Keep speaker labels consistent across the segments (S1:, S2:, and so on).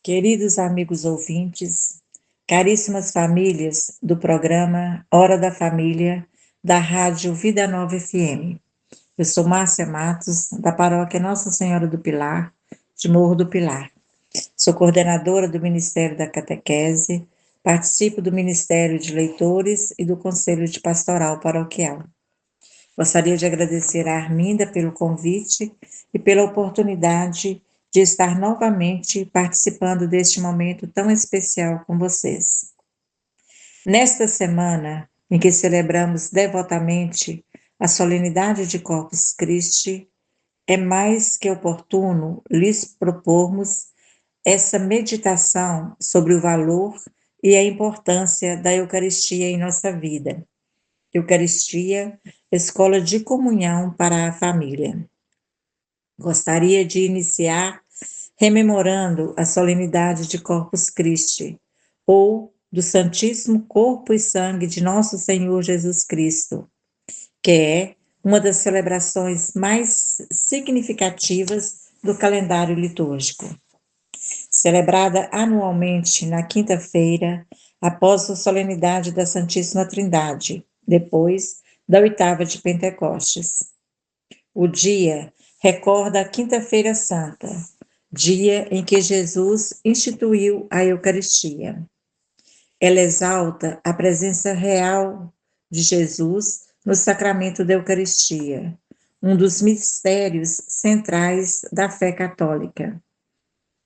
S1: Queridos amigos ouvintes, caríssimas famílias do programa Hora da Família, da Rádio Vida Nova FM. Eu sou Márcia Matos, da paróquia Nossa Senhora do Pilar, de Morro do Pilar. Sou coordenadora do Ministério da Catequese, participo do Ministério de Leitores e do Conselho de Pastoral Paroquial. Gostaria de agradecer a Arminda pelo convite e pela oportunidade de estar novamente participando deste momento tão especial com vocês. Nesta semana, em que celebramos devotamente a solenidade de Corpus Christi, é mais que oportuno lhes propormos essa meditação sobre o valor e a importância da Eucaristia em nossa vida. Eucaristia, escola de comunhão para a família. Gostaria de iniciar rememorando a solenidade de Corpus Christi, ou do Santíssimo Corpo e Sangue de Nosso Senhor Jesus Cristo, que é uma das celebrações mais significativas do calendário litúrgico. Celebrada anualmente na quinta-feira, após a solenidade da Santíssima Trindade, depois da oitava de Pentecostes. O dia recorda a Quinta-feira Santa, dia em que Jesus instituiu a Eucaristia. Ela exalta a presença real de Jesus no sacramento da Eucaristia, um dos mistérios centrais da fé católica.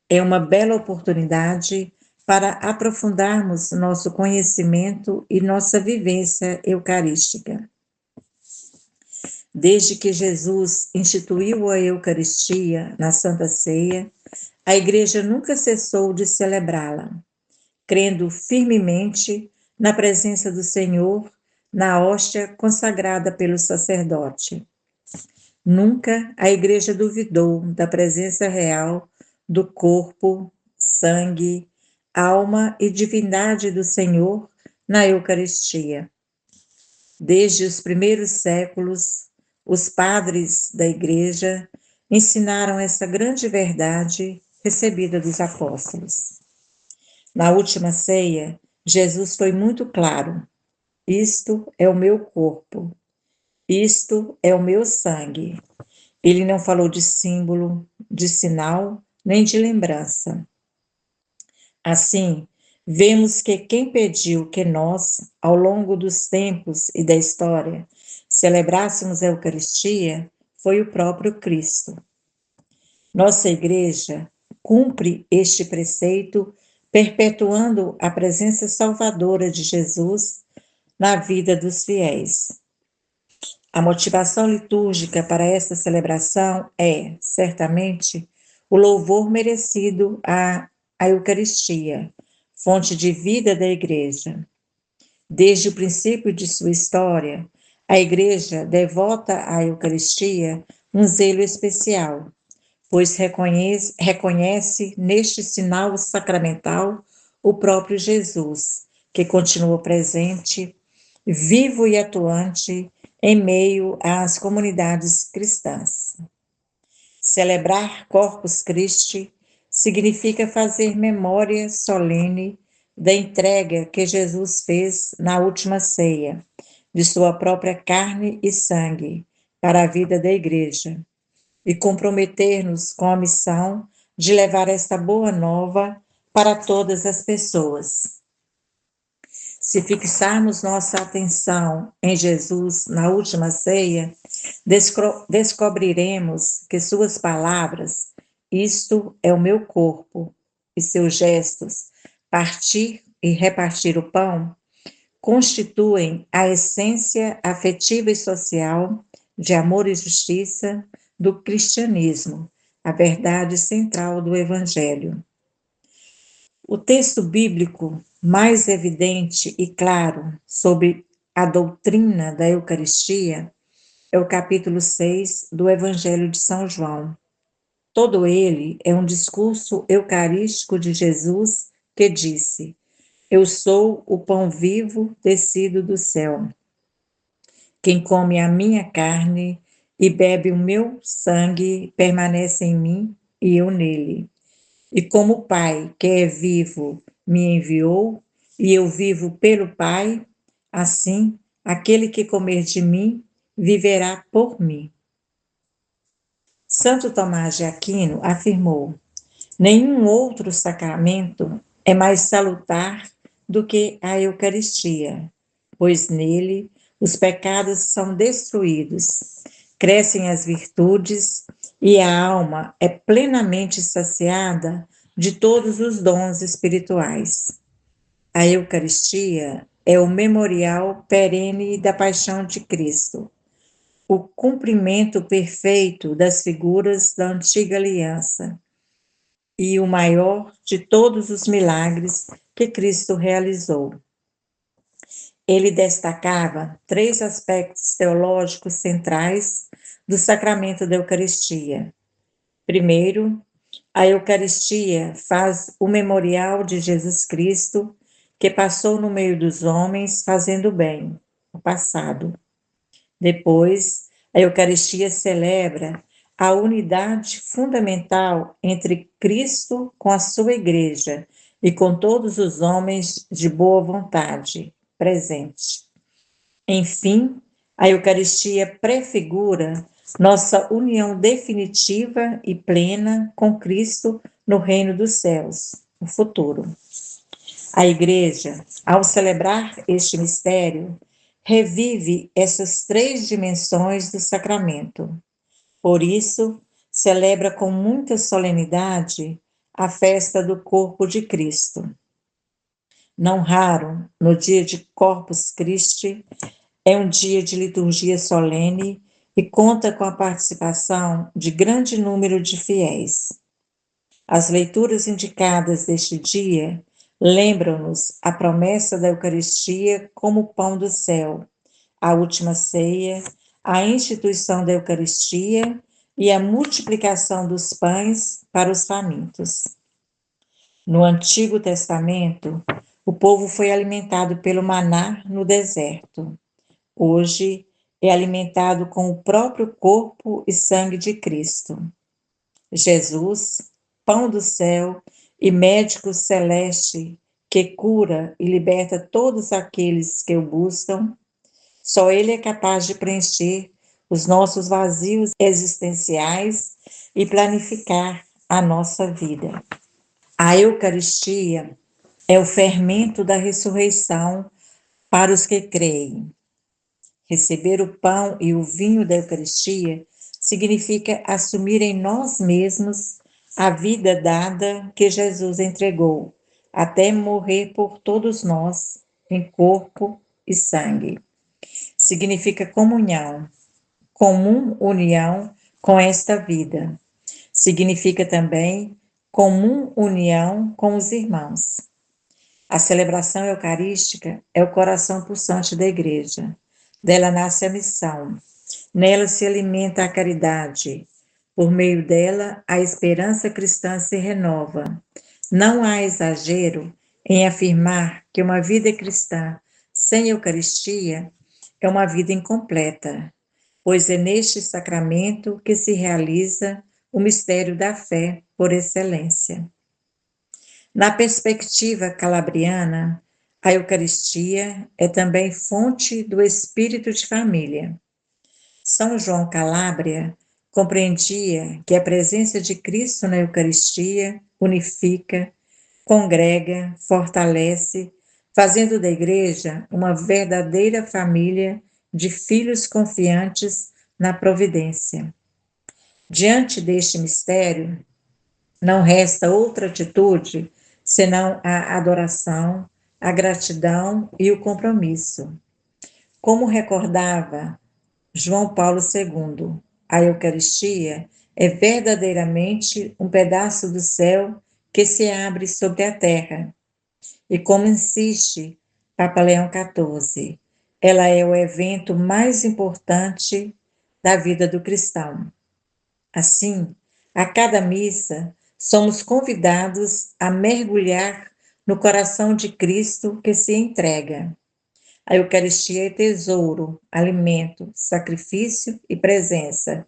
S1: É uma bela oportunidade para aprofundarmos nosso conhecimento e nossa vivência eucarística. Desde que Jesus instituiu a Eucaristia na Santa Ceia, a Igreja nunca cessou de celebrá-la, crendo firmemente na presença do Senhor na hóstia consagrada pelo sacerdote. Nunca a Igreja duvidou da presença real do corpo, sangue, alma e divindade do Senhor na Eucaristia. Desde os primeiros séculos, os padres da Igreja ensinaram essa grande verdade recebida dos apóstolos. Na última ceia, Jesus foi muito claro: isto é o meu corpo, isto é o meu sangue. Ele não falou de símbolo, de sinal, nem de lembrança. Assim, vemos que quem pediu que nós, ao longo dos tempos e da história, celebrássemos a Eucaristia foi o próprio Cristo. Nossa Igreja cumpre este preceito, perpetuando a presença salvadora de Jesus na vida dos fiéis. A motivação litúrgica para esta celebração é, certamente, o louvor merecido à Eucaristia, fonte de vida da Igreja. Desde o princípio de sua história, a Igreja devota à Eucaristia um zelo especial, pois reconhece neste sinal sacramental o próprio Jesus, que continua presente, vivo e atuante em meio às comunidades cristãs. Celebrar Corpus Christi significa fazer memória solene da entrega que Jesus fez na última ceia, de sua própria carne e sangue, para a vida da Igreja, e comprometer-nos com a missão de levar esta boa nova para todas as pessoas. Se fixarmos nossa atenção em Jesus na última ceia, descobriremos que suas palavras, isto é o meu corpo, e seus gestos, partir e repartir o pão, constituem a essência afetiva e social de amor e justiça do cristianismo, a verdade central do Evangelho. O texto bíblico mais evidente e claro sobre a doutrina da Eucaristia é o capítulo 6 do Evangelho de São João. Todo ele é um discurso eucarístico de Jesus que disse: eu sou o pão vivo descido do céu. Quem come a minha carne e bebe o meu sangue permanece em mim e eu nele. E como o Pai, que é vivo, me enviou, e eu vivo pelo Pai, assim, aquele que comer de mim, viverá por mim. Santo Tomás de Aquino afirmou: nenhum outro sacramento é mais salutar do que a Eucaristia, pois nele os pecados são destruídos, crescem as virtudes e a alma é plenamente saciada de todos os dons espirituais. A Eucaristia é o memorial perene da paixão de Cristo, o cumprimento perfeito das figuras da antiga aliança e o maior de todos os milagres que Cristo realizou. Ele destacava 3 aspectos teológicos centrais do sacramento da Eucaristia. Primeiro, a Eucaristia faz o memorial de Jesus Cristo, que passou no meio dos homens fazendo bem, o passado. Depois, a Eucaristia celebra a unidade fundamental entre Cristo com a sua Igreja e com todos os homens de boa vontade, presente. Enfim, a Eucaristia prefigura nossa união definitiva e plena com Cristo no reino dos céus, no futuro. A Igreja, ao celebrar este mistério, revive essas 3 dimensões do sacramento. Por isso, celebra com muita solenidade a festa do corpo de Cristo. Não raro, no dia de Corpus Christi, é um dia de liturgia solene e conta com a participação de grande número de fiéis. As leituras indicadas deste dia lembram-nos a promessa da Eucaristia como pão do céu, a última ceia, a instituição da Eucaristia e a multiplicação dos pães para os famintos. No Antigo Testamento, o povo foi alimentado pelo maná no deserto. Hoje é alimentado com o próprio corpo e sangue de Cristo. Jesus, pão do céu e médico celeste que cura e liberta todos aqueles que o buscam, só Ele é capaz de preencher os nossos vazios existenciais e planificar a nossa vida. A Eucaristia é o fermento da ressurreição para os que creem. Receber o pão e o vinho da Eucaristia significa assumir em nós mesmos a vida dada que Jesus entregou, até morrer por todos nós, em corpo e sangue. Significa comunhão, comum união com esta vida. Significa também comum união com os irmãos. A celebração eucarística é o coração pulsante da Igreja. Dela nasce a missão. Nela se alimenta a caridade. Por meio dela, a esperança cristã se renova. Não há exagero em afirmar que uma vida cristã sem Eucaristia é uma vida incompleta, pois é neste sacramento que se realiza o mistério da fé por excelência. Na perspectiva calabriana, a Eucaristia é também fonte do espírito de família. São João Calábria compreendia que a presença de Cristo na Eucaristia unifica, congrega, fortalece, fazendo da Igreja uma verdadeira família de filhos confiantes na providência. Diante deste mistério, não resta outra atitude senão a adoração, a gratidão e o compromisso. Como recordava João Paulo II, a Eucaristia é verdadeiramente um pedaço do céu que se abre sobre a terra. E como insiste Papa Leão XIV, ela é o evento mais importante da vida do cristão. Assim, a cada missa, somos convidados a mergulhar no coração de Cristo que se entrega. A Eucaristia é tesouro, alimento, sacrifício e presença.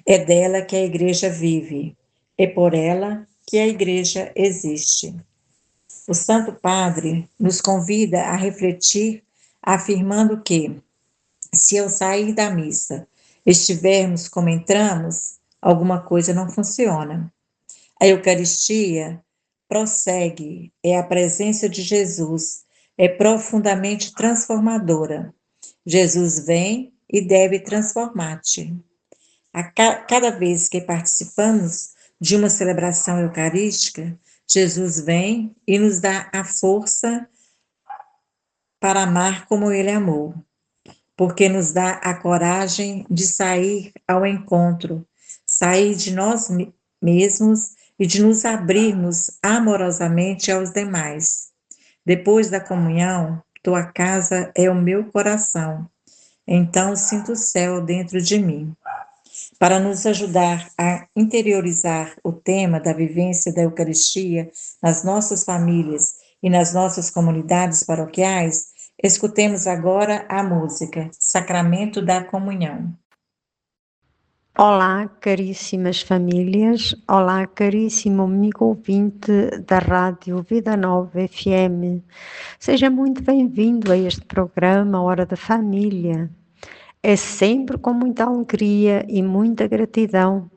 S1: É dela que a Igreja vive. É por ela que a Igreja existe. O Santo Padre nos convida a refletir, afirmando que, se ao sair da missa estivermos como entramos, alguma coisa não funciona. A Eucaristia prossegue, é a presença de Jesus, é profundamente transformadora. Jesus vem e deve transformar-te. Cada vez que participamos de uma celebração eucarística, Jesus vem e nos dá a força para amar como ele amou, porque nos dá a coragem de sair ao encontro, sair de nós mesmos e de nos abrirmos amorosamente aos demais. Depois da comunhão, tua casa é o meu coração, então sinto o céu dentro de mim. Para nos ajudar a interiorizar o tema da vivência da Eucaristia nas nossas famílias e nas nossas comunidades paroquiais, escutemos agora a música Sacramento da Comunhão.
S2: Olá, caríssimas famílias, olá, caríssimo amigo ouvinte da Rádio Vida Nova FM. Seja muito bem-vindo a este programa Hora da Família. É sempre com muita alegria e muita gratidão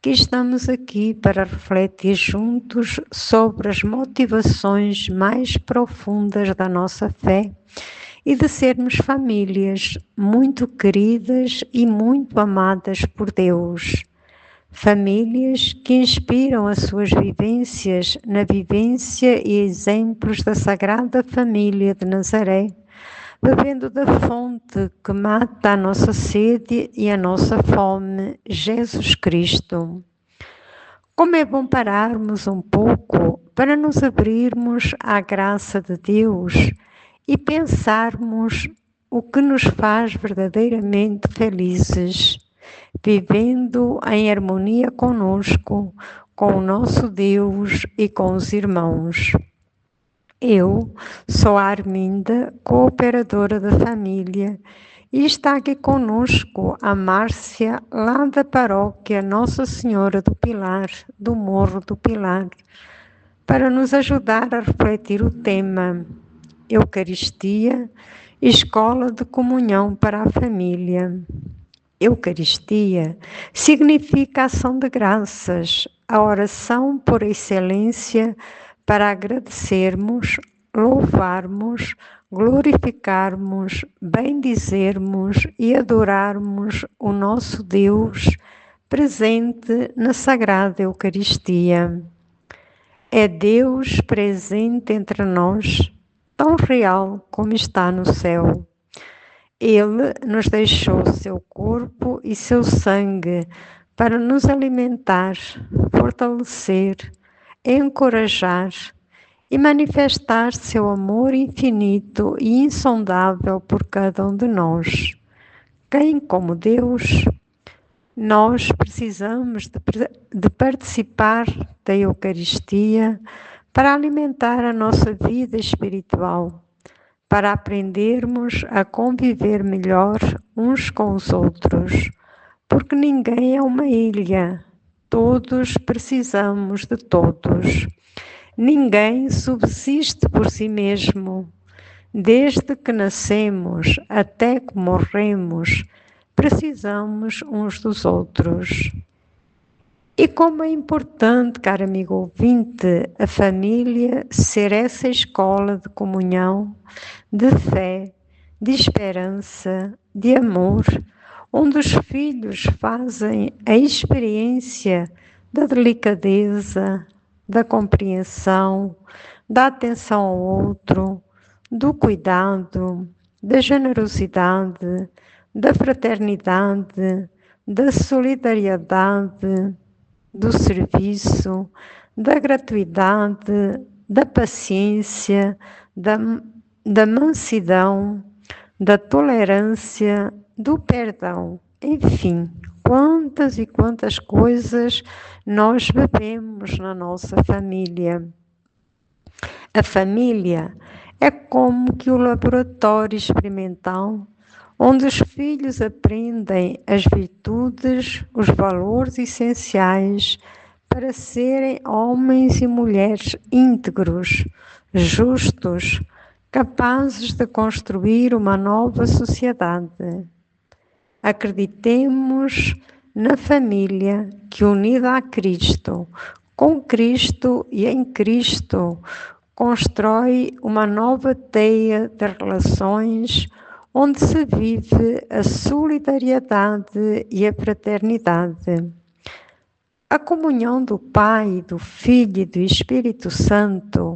S2: que estamos aqui para refletir juntos sobre as motivações mais profundas da nossa fé e de sermos famílias muito queridas e muito amadas por Deus. Famílias que inspiram as suas vivências na vivência e exemplos da Sagrada Família de Nazaré, bebendo da fonte que mata a nossa sede e a nossa fome, Jesus Cristo. Como é bom pararmos um pouco para nos abrirmos à graça de Deus e pensarmos o que nos faz verdadeiramente felizes, vivendo em harmonia conosco, com o nosso Deus e com os irmãos. Eu sou a Arminda, cooperadora da família, e está aqui conosco a Márcia, lá da paróquia Nossa Senhora do Pilar, do Morro do Pilar, para nos ajudar a refletir o tema Eucaristia, Escola de Comunhão para a Família. Eucaristia significa ação de graças, a oração por excelência para agradecermos, louvarmos, glorificarmos, bendizermos e adorarmos o nosso Deus presente na Sagrada Eucaristia. É Deus presente entre nós, tão real como está no céu. Ele nos deixou seu corpo e seu sangue para nos alimentar, fortalecer, encorajar e manifestar seu amor infinito e insondável por cada um de nós. Quem como Deus? Nós precisamos de participar da Eucaristia para alimentar a nossa vida espiritual, para aprendermos a conviver melhor uns com os outros, porque ninguém é uma ilha, todos precisamos de todos. Ninguém subsiste por si mesmo. Desde que nascemos até que morremos, precisamos uns dos outros. E como é importante, caro amigo ouvinte, a família ser essa escola de comunhão, de fé, de esperança, de amor, onde os filhos fazem a experiência da delicadeza, da compreensão, da atenção ao outro, do cuidado, da generosidade, da fraternidade, da solidariedade, do serviço, da gratuidade, da paciência, da mansidão, da tolerância, do perdão, enfim, quantas e quantas coisas nós bebemos na nossa família. A família é como que o laboratório experimental onde os filhos aprendem as virtudes, os valores essenciais para serem homens e mulheres íntegros, justos, capazes de construir uma nova sociedade. Acreditemos na família que, unida a Cristo, com Cristo e em Cristo, constrói uma nova teia de relações onde se vive a solidariedade e a fraternidade. A comunhão do Pai, do Filho e do Espírito Santo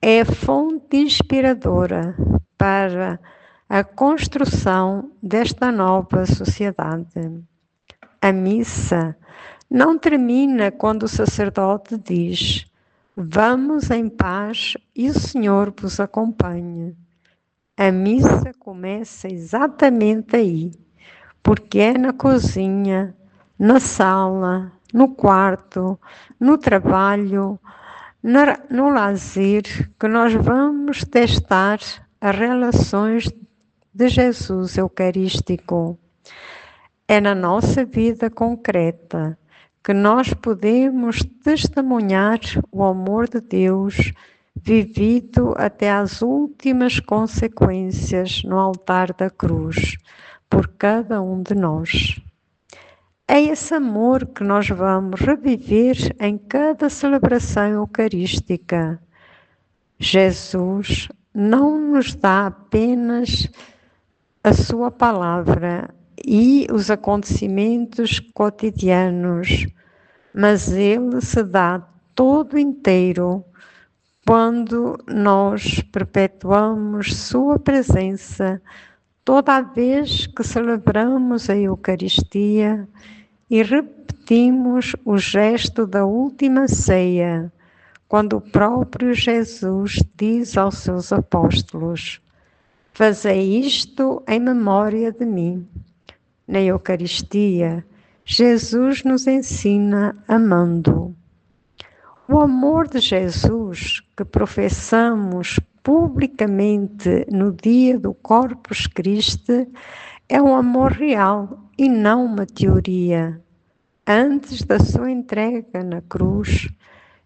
S2: é a fonte inspiradora para a construção desta nova sociedade. A missa não termina quando o sacerdote diz: "Vamos em paz e o Senhor vos acompanhe". A missa começa exatamente aí, porque é na cozinha, na sala, no quarto, no trabalho, no lazer, que nós vamos testar as relações de Jesus Eucarístico. É na nossa vida concreta que nós podemos testemunhar o amor de Deus vivido até às últimas consequências no altar da cruz, por cada um de nós. É esse amor que nós vamos reviver em cada celebração eucarística. Jesus não nos dá apenas a sua palavra e os acontecimentos cotidianos, mas ele se dá todo inteiro quando nós perpetuamos sua presença toda vez que celebramos a Eucaristia e repetimos o gesto da última ceia, quando o próprio Jesus diz aos seus apóstolos: "Fazei isto em memória de mim". Na Eucaristia, Jesus nos ensina amando. O amor de Jesus, que professamos publicamente no dia do Corpus Christi, é um amor real e não uma teoria. Antes da sua entrega na cruz,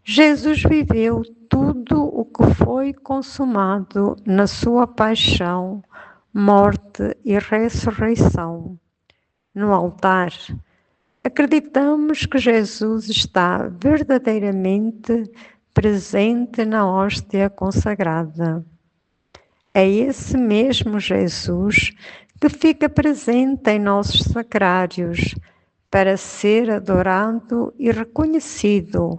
S2: Jesus viveu tudo o que foi consumado na sua paixão, morte e ressurreição. No altar, acreditamos que Jesus está verdadeiramente presente na hóstia consagrada. É esse mesmo Jesus que fica presente em nossos sacrários para ser adorado e reconhecido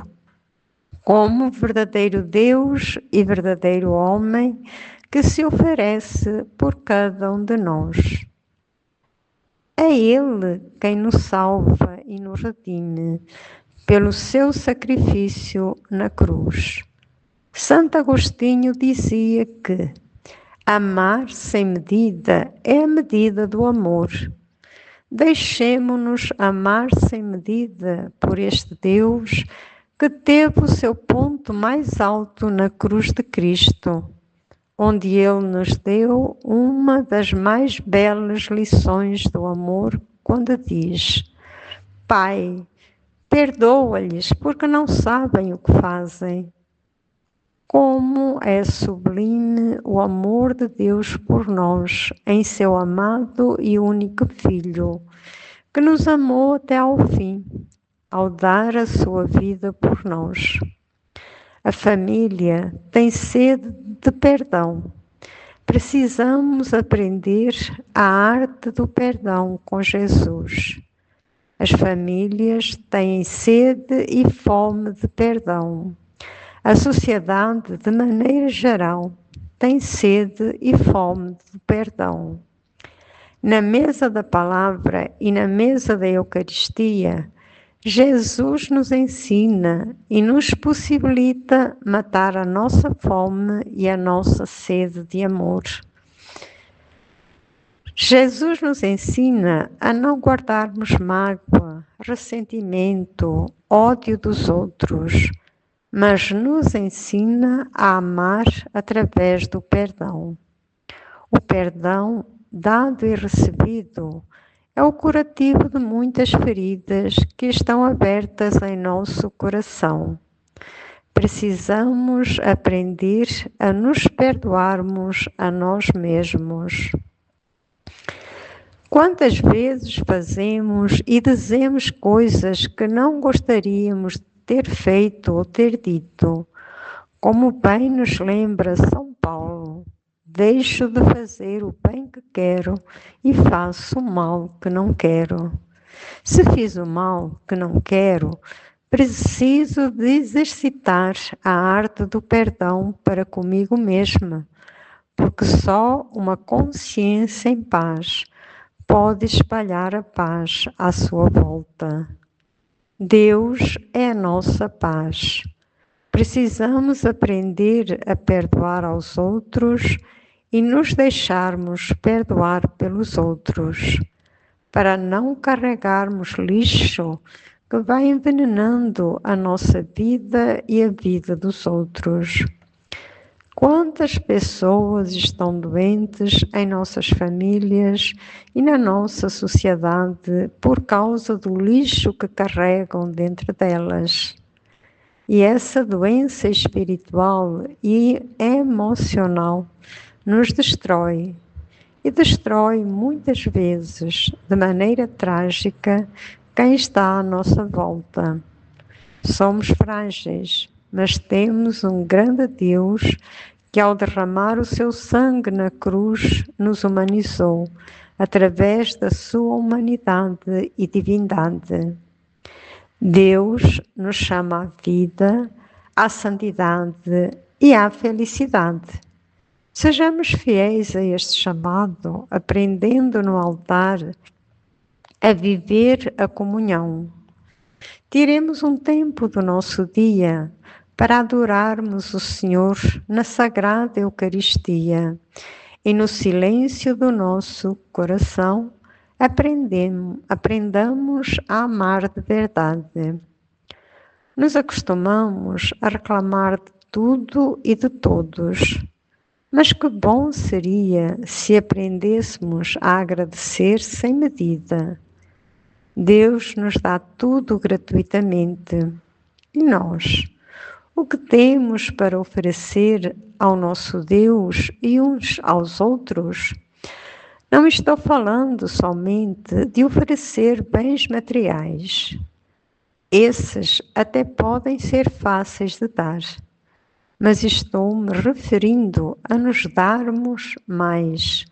S2: como verdadeiro Deus e verdadeiro homem que se oferece por cada um de nós. É Ele quem nos salva e nos redime pelo seu sacrifício na cruz. Santo Agostinho dizia que amar sem medida é a medida do amor. Deixemo-nos amar sem medida por este Deus que teve o seu ponto mais alto na cruz de Cristo, onde Ele nos deu uma das mais belas lições do amor, quando diz: "Pai, perdoa-lhes, porque não sabem o que fazem". Como é sublime o amor de Deus por nós, em seu amado e único Filho, que nos amou até ao fim, ao dar a sua vida por nós. A família tem sede de perdão. Precisamos aprender a arte do perdão com Jesus. As famílias têm sede e fome de perdão. A sociedade, de maneira geral, tem sede e fome de perdão. Na mesa da palavra e na mesa da Eucaristia, Jesus nos ensina e nos possibilita matar a nossa fome e a nossa sede de amor. Jesus nos ensina a não guardarmos mágoa, ressentimento, ódio dos outros, mas nos ensina a amar através do perdão. O perdão dado e recebido É o curativo de muitas feridas que estão abertas em nosso coração. Precisamos aprender a nos perdoarmos a nós mesmos. Quantas vezes fazemos e dizemos coisas que não gostaríamos de ter feito ou ter dito? Como bem nos lembra São Paulo, deixo de fazer o bem que quero e faço o mal que não quero. Se fiz o mal que não quero, preciso de exercitar a arte do perdão para comigo mesma, porque só uma consciência em paz pode espalhar a paz à sua volta. Deus é a nossa paz. Precisamos aprender a perdoar aos outros e nos deixarmos perdoar pelos outros, para não carregarmos lixo que vai envenenando a nossa vida e a vida dos outros. Quantas pessoas estão doentes em nossas famílias e na nossa sociedade por causa do lixo que carregam dentro delas? E essa doença espiritual e emocional nos destrói. E destrói muitas vezes, de maneira trágica, quem está à nossa volta. Somos frágeis, mas temos um grande Deus que, ao derramar o seu sangue na cruz, nos humanizou, através da sua humanidade e divindade. Deus nos chama à vida, à santidade e à felicidade. Sejamos fiéis a este chamado, aprendendo no altar a viver a comunhão. Tiremos um tempo do nosso dia para adorarmos o Senhor na Sagrada Eucaristia e no silêncio do nosso coração aprendamos a amar de verdade. Nos acostumamos a reclamar de tudo e de todos, mas que bom seria se aprendêssemos a agradecer sem medida. Deus nos dá tudo gratuitamente. E nós, o que temos para oferecer ao nosso Deus e uns aos outros? Não estou falando somente de oferecer bens materiais. Esses até podem ser fáceis de dar, mas estou-me referindo a nos darmos mais,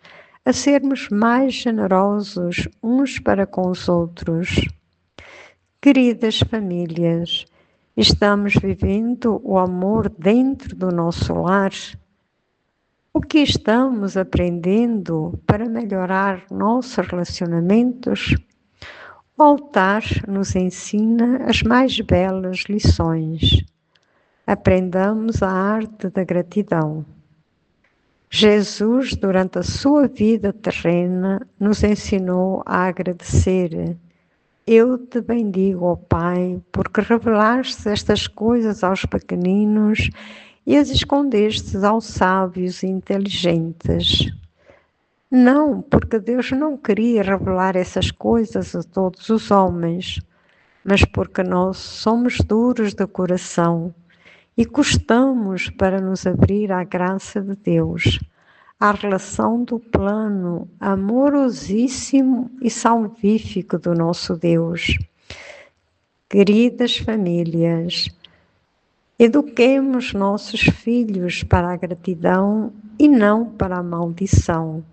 S2: a sermos mais generosos uns para com os outros. Queridas famílias, estamos vivendo o amor dentro do nosso lar? O que estamos aprendendo para melhorar nossos relacionamentos? O altar nos ensina as mais belas lições. Aprendamos a arte da gratidão. Jesus, durante a sua vida terrena, nos ensinou a agradecer. Eu te bendigo, ó Pai, porque revelaste estas coisas aos pequeninos e as escondestes aos sábios e inteligentes. Não, porque Deus não queria revelar essas coisas a todos os homens, mas porque nós somos duros de coração e custamos para nos abrir à graça de Deus, à relação do plano amorosíssimo e salvífico do nosso Deus. Queridas famílias, eduquemos nossos filhos para a gratidão e não para a maldição,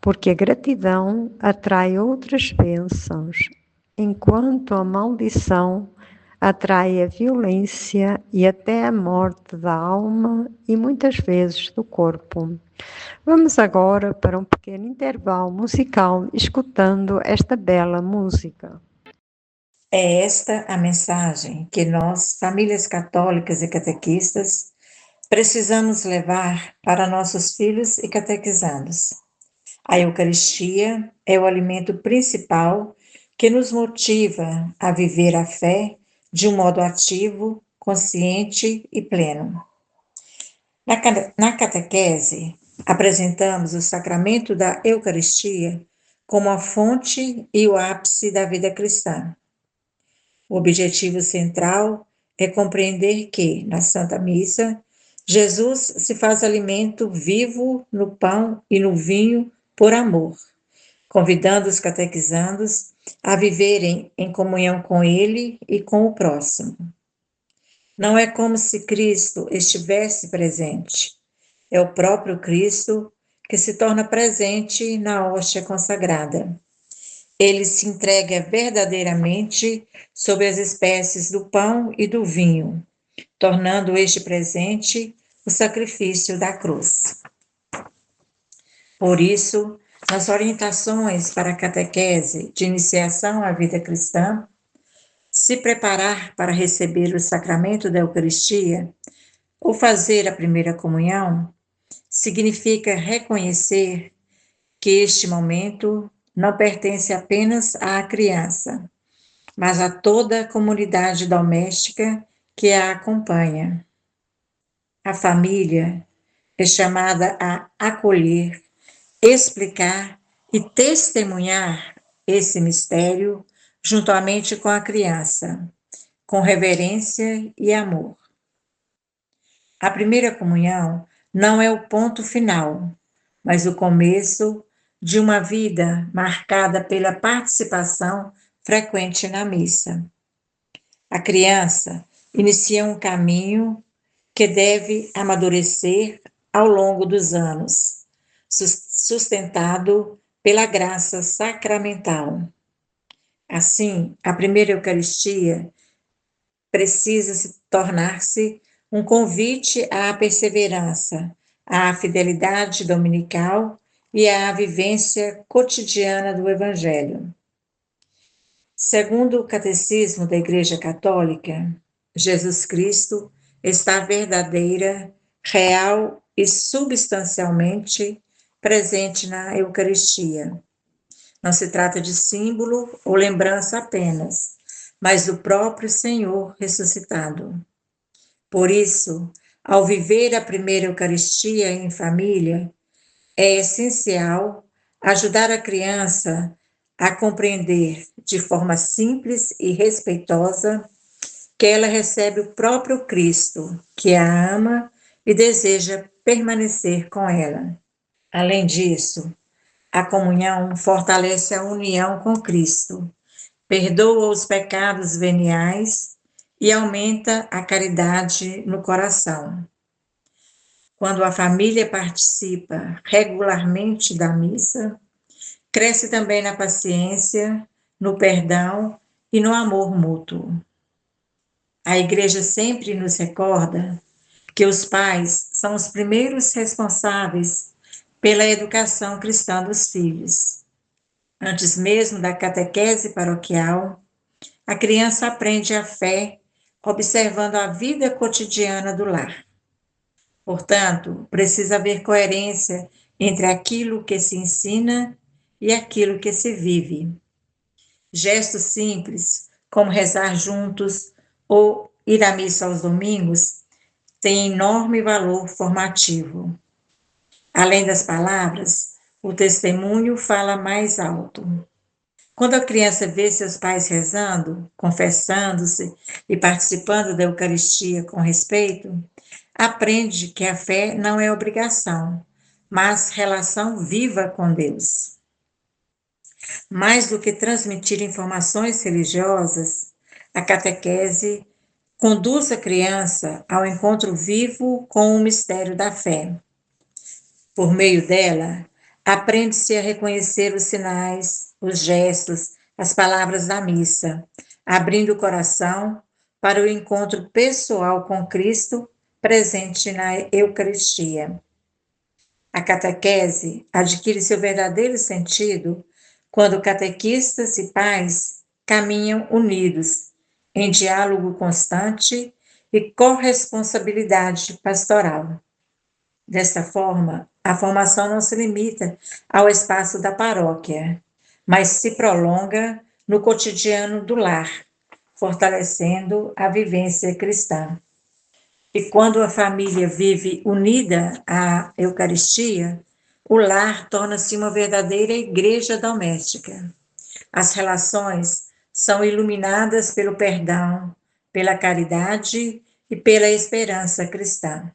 S2: porque a gratidão atrai outras bênçãos, enquanto a maldição atrai a violência e até a morte da alma e muitas vezes do corpo. Vamos agora para um pequeno intervalo musical, escutando esta bela música.
S1: É esta a mensagem que nós, famílias católicas e catequistas, precisamos levar para nossos filhos e catequizandos. A Eucaristia é o alimento principal que nos motiva a viver a fé de um modo ativo, consciente e pleno. Na catequese, apresentamos o sacramento da Eucaristia como a fonte e o ápice da vida cristã. O objetivo central é compreender que, na Santa Missa, Jesus se faz alimento vivo no pão e no vinho por amor, convidando os catequizandos a viverem em comunhão com Ele e com o próximo. Não é como se Cristo estivesse presente, é o próprio Cristo que se torna presente na hóstia consagrada. Ele se entrega verdadeiramente sobre as espécies do pão e do vinho, tornando este presente o sacrifício da cruz. Por isso, nas orientações para a catequese de iniciação à vida cristã, se preparar para receber o sacramento da Eucaristia ou fazer a primeira comunhão significa reconhecer que este momento não pertence apenas à criança, mas a toda a comunidade doméstica que a acompanha. A família é chamada a acolher, explicar e testemunhar esse mistério juntamente com a criança, com reverência e amor. A primeira comunhão não é o ponto final, mas o começo de uma vida marcada pela participação frequente na missa. A criança inicia um caminho que deve amadurecer ao longo dos anos, sustentado pela graça sacramental. Assim, a primeira Eucaristia precisa se tornar-se um convite à perseverança, à fidelidade dominical e à vivência cotidiana do Evangelho. Segundo o Catecismo da Igreja Católica, Jesus Cristo está verdadeira, real e substancialmente presente na Eucaristia. Não se trata de símbolo ou lembrança apenas, mas do próprio Senhor ressuscitado. Por isso, ao viver a primeira Eucaristia em família, é essencial ajudar a criança a compreender de forma simples e respeitosa que ela recebe o próprio Cristo, que a ama e deseja permanecer com ela. Além disso, a comunhão fortalece a união com Cristo, perdoa os pecados veniais e aumenta a caridade no coração. Quando a família participa regularmente da missa, cresce também na paciência, no perdão e no amor mútuo. A Igreja sempre nos recorda que os pais são os primeiros responsáveis pela educação cristã dos filhos. Antes mesmo da catequese paroquial, a criança aprende a fé observando a vida cotidiana do lar. Portanto, precisa haver coerência entre aquilo que se ensina e aquilo que se vive. Gestos simples, como rezar juntos ou ir à missa aos domingos, têm enorme valor formativo. Além das palavras, o testemunho fala mais alto. Quando a criança vê seus pais rezando, confessando-se e participando da Eucaristia com respeito, aprende que a fé não é obrigação, mas relação viva com Deus. Mais do que transmitir informações religiosas, a catequese conduz a criança ao encontro vivo com o mistério da fé. Por meio dela, aprende-se a reconhecer os sinais, os gestos, as palavras da missa, abrindo o coração para o encontro pessoal com Cristo presente na Eucaristia. A catequese adquire seu verdadeiro sentido quando catequistas e pais caminham unidos, em diálogo constante e corresponsabilidade pastoral. Desta forma, a formação não se limita ao espaço da paróquia, mas se prolonga no cotidiano do lar, fortalecendo a vivência cristã. E quando a família vive unida à Eucaristia, o lar torna-se uma verdadeira igreja doméstica. As relações são iluminadas pelo perdão, pela caridade e pela esperança cristã.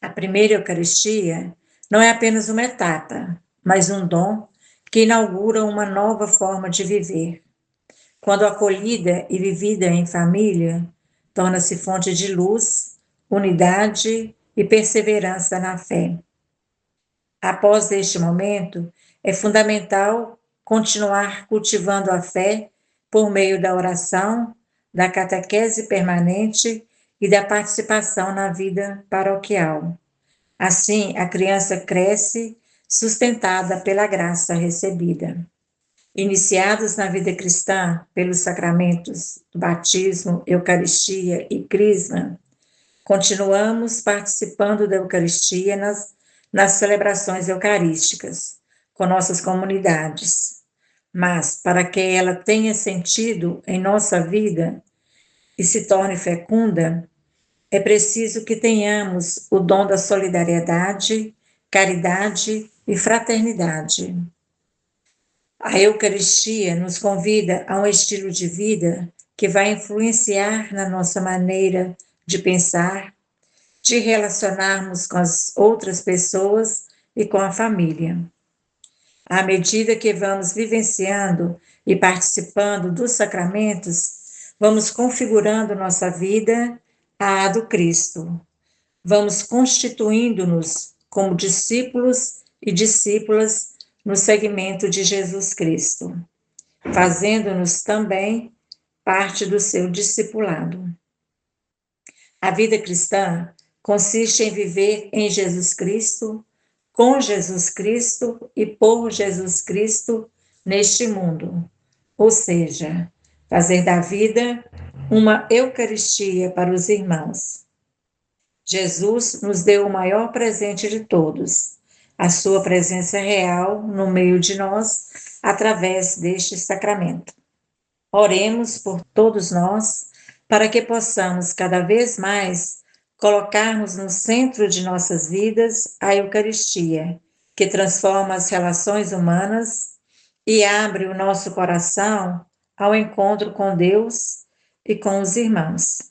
S1: A primeira Eucaristia não é apenas uma etapa, mas um dom que inaugura uma nova forma de viver. Quando acolhida e vivida em família, torna-se fonte de luz, unidade e perseverança na fé. Após este momento, é fundamental continuar cultivando a fé por meio da oração, da catequese permanente e da participação na vida paroquial. Assim, a criança cresce sustentada pela graça recebida. Iniciados na vida cristã pelos sacramentos do batismo, Eucaristia e Crisma, continuamos participando da Eucaristia nas celebrações eucarísticas, com nossas comunidades. Mas, para que ela tenha sentido em nossa vida e se torne fecunda, é preciso que tenhamos o dom da solidariedade, caridade e fraternidade. A Eucaristia nos convida a um estilo de vida que vai influenciar na nossa maneira de pensar, de relacionarmos com as outras pessoas e com a família. À medida que vamos vivenciando e participando dos sacramentos, vamos configurando nossa vida à do Cristo. Vamos constituindo-nos como discípulos e discípulas no seguimento de Jesus Cristo, fazendo-nos também parte do seu discipulado. A vida cristã consiste em viver em Jesus Cristo, com Jesus Cristo e por Jesus Cristo neste mundo, ou seja, fazer da vida uma Eucaristia para os irmãos. Jesus nos deu o maior presente de todos, a sua presença real no meio de nós, através deste sacramento. Oremos por todos nós, para que possamos cada vez mais colocarmos no centro de nossas vidas a Eucaristia, que transforma as relações humanas e abre o nosso coração ao encontro com Deus e com os irmãos.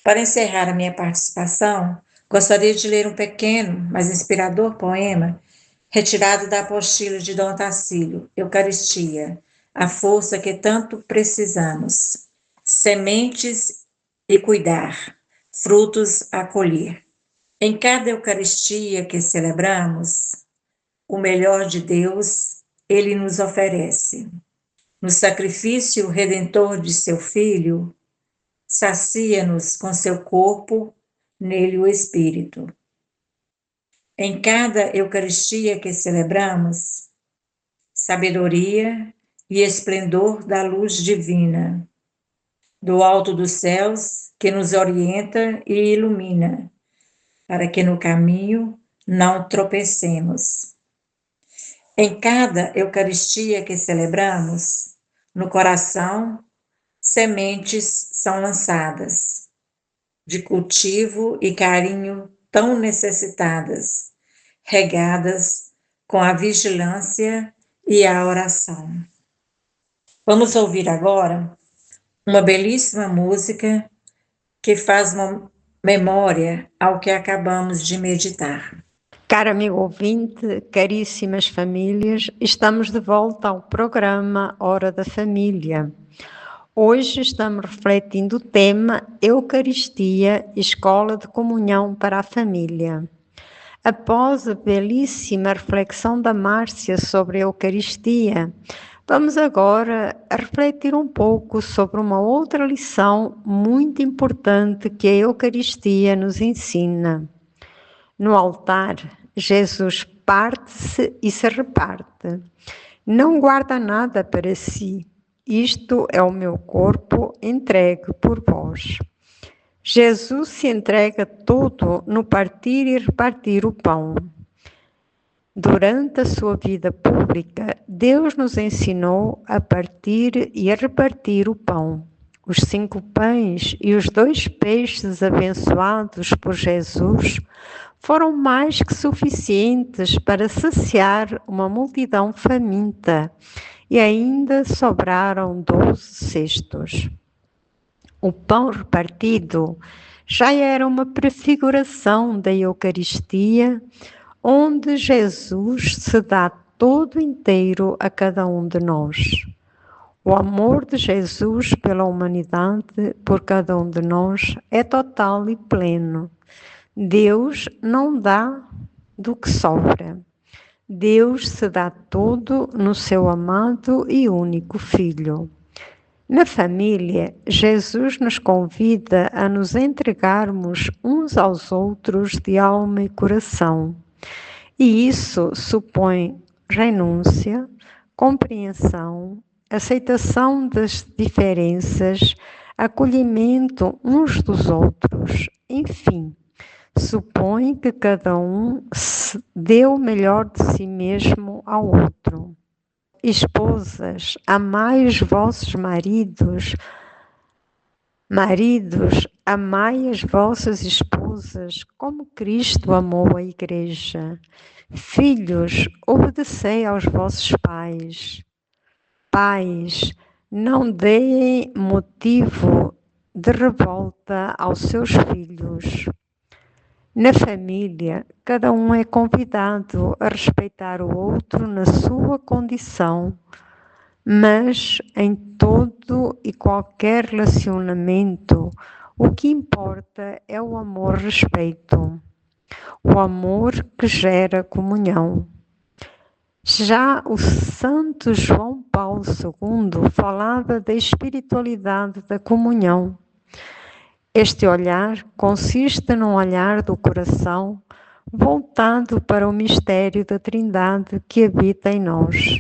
S1: Para encerrar a minha participação, gostaria de ler um pequeno, mas inspirador poema retirado da apostila de Dom Tarsílio, Eucaristia, a força que tanto precisamos. Sementes e cuidar, frutos a colher. Em cada Eucaristia que celebramos, o melhor de Deus Ele nos oferece. No sacrifício redentor de seu Filho, sacia-nos com seu corpo, nele o Espírito. Em cada Eucaristia que celebramos, sabedoria e esplendor da luz divina, do alto dos céus, que nos orienta e ilumina, para que no caminho não tropecemos. Em cada Eucaristia que celebramos, no coração, sementes são lançadas, de cultivo e carinho tão necessitadas, regadas com a vigilância e a oração. Vamos ouvir agora uma belíssima música que faz uma memória ao que acabamos de meditar.
S2: Caro amigo ouvinte, caríssimas famílias, estamos de volta ao programa Hora da Família. Hoje estamos refletindo o tema Eucaristia, Escola de Comunhão para a Família. Após a belíssima reflexão da Márcia sobre a Eucaristia, vamos agora a refletir um pouco sobre uma outra lição muito importante que a Eucaristia nos ensina. No altar, Jesus parte-se e se reparte. Não guarda nada para si. Isto é o meu corpo entregue por vós. Jesus se entrega todo no partir e repartir o pão. Durante a sua vida pública, Deus nos ensinou a partir e a repartir o pão. Os 5 pães e os 2 peixes abençoados por Jesus foram mais que suficientes para saciar uma multidão faminta, e ainda sobraram 12 cestos. O pão repartido já era uma prefiguração da Eucaristia, onde Jesus se dá todo inteiro a cada um de nós. O amor de Jesus pela humanidade, por cada um de nós, é total e pleno. Deus não dá do que sobra. Deus se dá todo no seu amado e único Filho. Na família, Jesus nos convida a nos entregarmos uns aos outros de alma e coração. E isso supõe renúncia, compreensão, aceitação das diferenças, acolhimento uns dos outros, enfim, supõe que cada um dê o melhor de si mesmo ao outro. Esposas, amai os vossos maridos. Maridos, amai as vossas esposas, como Cristo amou a Igreja. Filhos, obedecei aos vossos pais. Pais, não deem motivo de revolta aos seus filhos. Na família, cada um é convidado a respeitar o outro na sua condição, mas em todo e qualquer relacionamento, o que importa é o amor-respeito, o amor que gera comunhão. Já o Santo João Paulo II falava da espiritualidade da comunhão. Este olhar consiste num olhar do coração voltado para o mistério da Trindade que habita em nós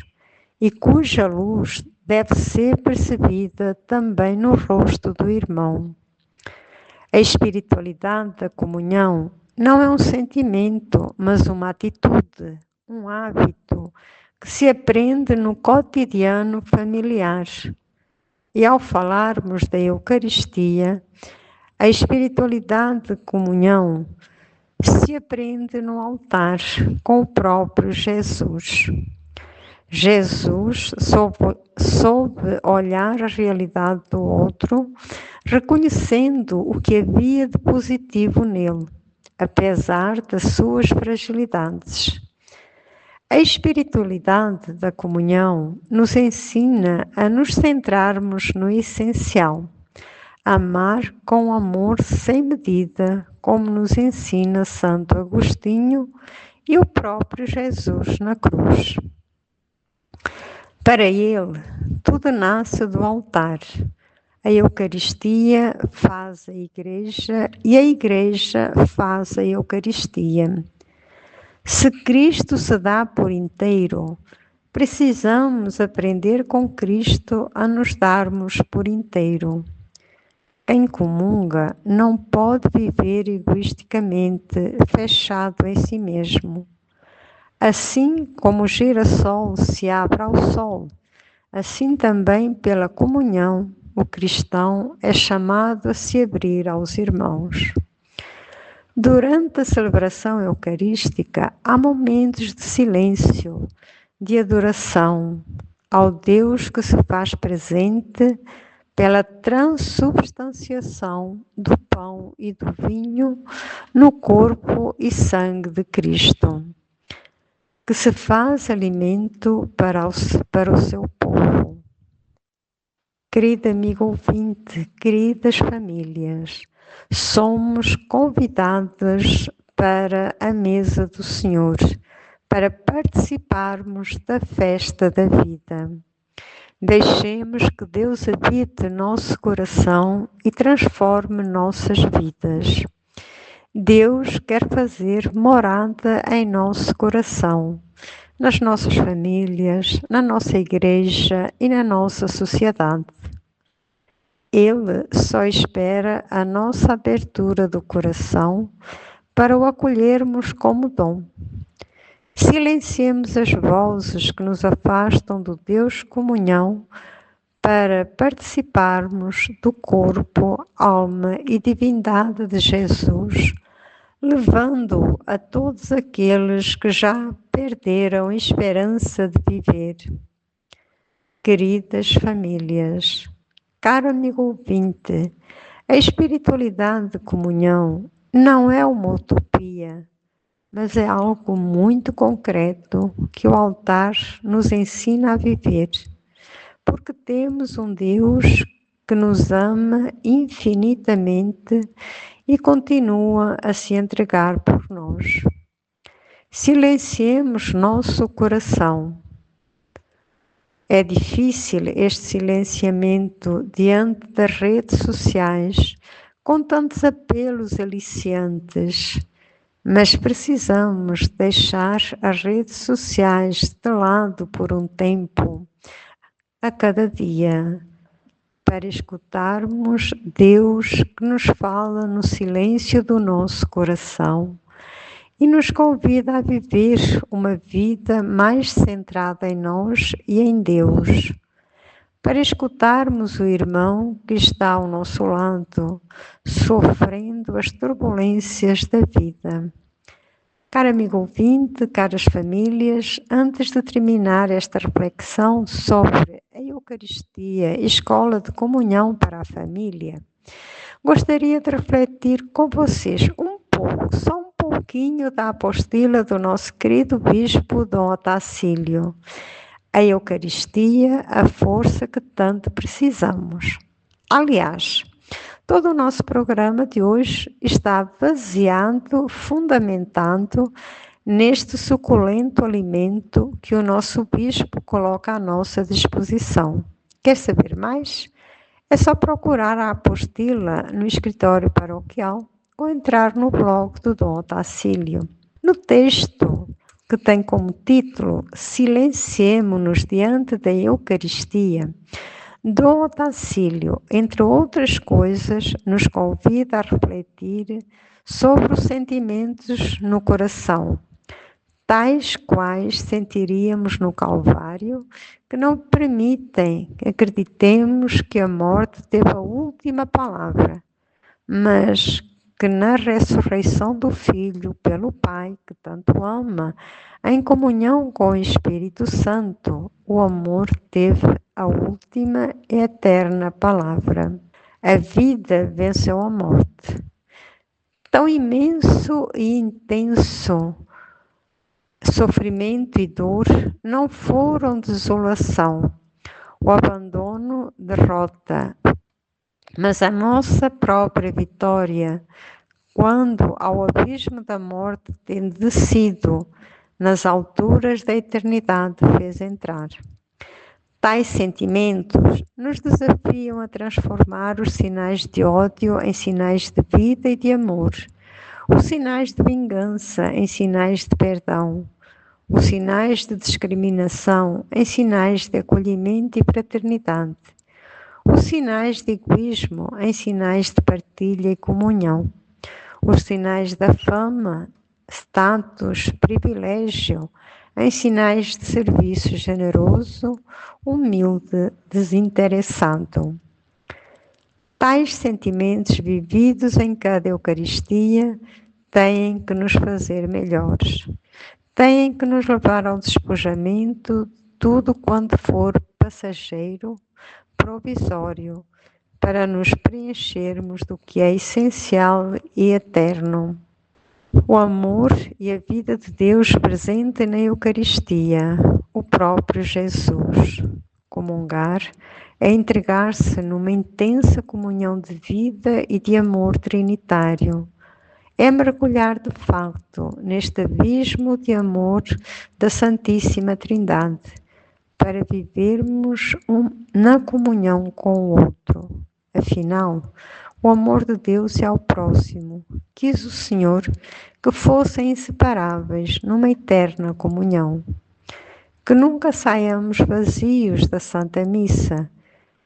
S2: e cuja luz deve ser percebida também no rosto do irmão. A espiritualidade da comunhão não é um sentimento, mas uma atitude, um hábito que se aprende no cotidiano familiar. E ao falarmos da Eucaristia, a espiritualidade de comunhão se aprende no altar com o próprio Jesus. Jesus soube olhar a realidade do outro, reconhecendo o que havia de positivo nele, apesar das suas fragilidades. A espiritualidade da comunhão nos ensina a nos centrarmos no essencial, amar com amor sem medida, como nos ensina Santo Agostinho e o próprio Jesus na cruz. Para ele, tudo nasce do altar. A Eucaristia faz a Igreja e a Igreja faz a Eucaristia. Se Cristo se dá por inteiro, precisamos aprender com Cristo a nos darmos por inteiro. Quem comunga não pode viver egoisticamente, fechado em si mesmo. Assim como o girassol se abre ao sol, assim também pela comunhão o cristão é chamado a se abrir aos irmãos. Durante a celebração eucarística, há momentos de silêncio, de adoração ao Deus que se faz presente pela transubstanciação do pão e do vinho no corpo e sangue de Cristo, que se faz alimento para o seu povo. Querido amigo ouvinte, queridas famílias, somos convidadas para a mesa do Senhor, para participarmos da festa da vida. Deixemos que Deus habite nosso coração e transforme nossas vidas. Deus quer fazer morada em nosso coração, nas nossas famílias, na nossa igreja e na nossa sociedade. Ele só espera a nossa abertura do coração para o acolhermos como dom. Silenciemos as vozes que nos afastam do Deus comunhão para participarmos do corpo, alma e divindade de Jesus, levando a todos aqueles que já perderam a esperança de viver. Queridas famílias, caro amigo ouvinte, a espiritualidade de comunhão não é uma utopia, mas é algo muito concreto que o altar nos ensina a viver, porque temos um Deus que nos ama infinitamente e continua a se entregar por nós. Silenciemos nosso coração. É difícil este silenciamento diante das redes sociais, com tantos apelos aliciantes, mas precisamos deixar as redes sociais de lado por um tempo, a cada dia, para escutarmos Deus que nos fala no silêncio do nosso coração e nos convida a viver uma vida mais centrada em nós e em Deus, para escutarmos o irmão que está ao nosso lado, sofrendo as turbulências da vida. Caro amigo ouvinte, caras famílias, antes de terminar esta reflexão sobre a Eucaristia, escola de comunhão para a família, gostaria de refletir com vocês um pouco, só um pouquinho da apostila do nosso querido Bispo Dom Otacílio. A Eucaristia, a força que tanto precisamos. Aliás, todo o nosso programa de hoje está baseado, fundamentado neste suculento alimento que o nosso Bispo coloca à nossa disposição. Quer saber mais? É só procurar a apostila no escritório paroquial ou entrar no blog do Dom Otacílio. No texto, que tem como título Silenciemo-nos diante da Eucaristia, Dom Otacílio, entre outras coisas, nos convida a refletir sobre os sentimentos no coração, tais quais sentiríamos no Calvário, que não permitem que acreditemos que a morte teve a última palavra, mas que na ressurreição do Filho pelo Pai, que tanto ama, em comunhão com o Espírito Santo, o amor teve a última e eterna palavra. A vida venceu a morte. Tão imenso e intenso sofrimento e dor não foram desolação, o abandono, derrota, mas a nossa própria vitória, quando ao abismo da morte, tendo descido nas alturas da eternidade, fez entrar. Tais sentimentos nos desafiam a transformar os sinais de ódio em sinais de vida e de amor, os sinais de vingança em sinais de perdão, os sinais de discriminação em sinais de acolhimento e fraternidade, os sinais de egoísmo em sinais de partilha e comunhão, os sinais da fama, status, privilégio, em sinais de serviço generoso, humilde, desinteressado. Tais sentimentos vividos em cada Eucaristia têm que nos fazer melhores, têm que nos levar ao despojamento de tudo quanto for passageiro, provisório, para nos preenchermos do que é essencial e eterno. O amor e a vida de Deus presente na Eucaristia, o próprio Jesus. Comungar é entregar-se numa intensa comunhão de vida e de amor trinitário. É mergulhar de facto neste abismo de amor da Santíssima Trindade, para vivermos na comunhão com o outro. Afinal, o amor de Deus é ao próximo. Quis o Senhor que fossem inseparáveis numa eterna comunhão. Que nunca saiamos vazios da Santa Missa,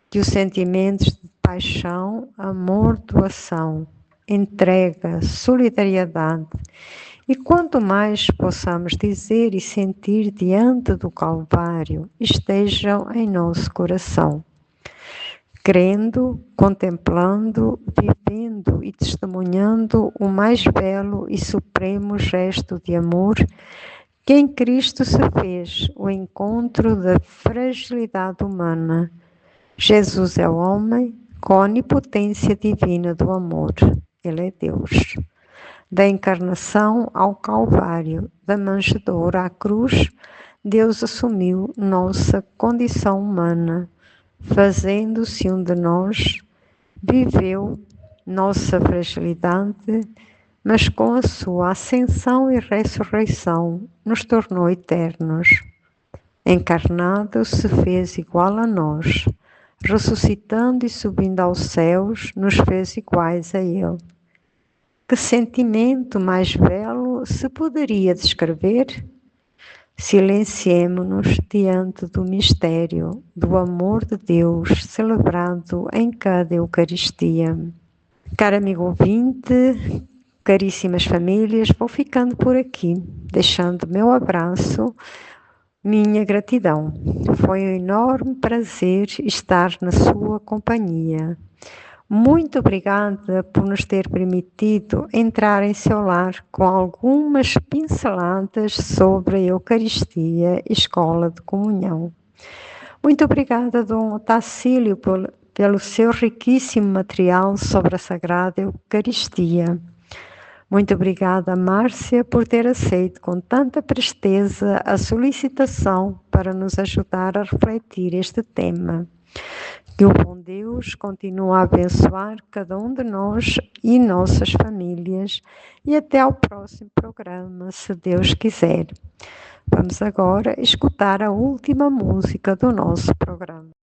S2: que os sentimentos de paixão, amor, doação, entrega, solidariedade e quanto mais possamos dizer e sentir diante do Calvário estejam em nosso coração. crendo, contemplando, vivendo e testemunhando o mais belo e supremo gesto de amor que em Cristo se fez, o encontro da fragilidade humana. Jesus é o homem com a onipotência divina do amor. Ele é Deus. Da encarnação ao Calvário, da manjedoura à cruz, Deus assumiu nossa condição humana, fazendo-se um de nós, viveu nossa fragilidade, mas com a sua ascensão e ressurreição nos tornou eternos. Encarnado se fez igual a nós, ressuscitando e subindo aos céus, nos fez iguais a Ele. Que sentimento mais belo se poderia descrever? Silenciemo-nos diante do mistério do amor de Deus celebrado em cada Eucaristia. Caro amigo ouvinte, caríssimas famílias, vou ficando por aqui, deixando meu abraço, minha gratidão. Foi um enorme prazer estar na sua companhia. Muito obrigada por nos ter permitido entrar em seu lar com algumas pinceladas sobre a Eucaristia e Escola de Comunhão. Muito obrigada, Dom Otacílio, pelo seu riquíssimo material sobre a Sagrada Eucaristia. Muito obrigada, Márcia, por ter aceito com tanta presteza a solicitação para nos ajudar a refletir este tema. Que o bom Deus continue a abençoar cada um de nós e nossas famílias e até ao próximo programa, se Deus quiser. Vamos agora escutar a última música do nosso programa.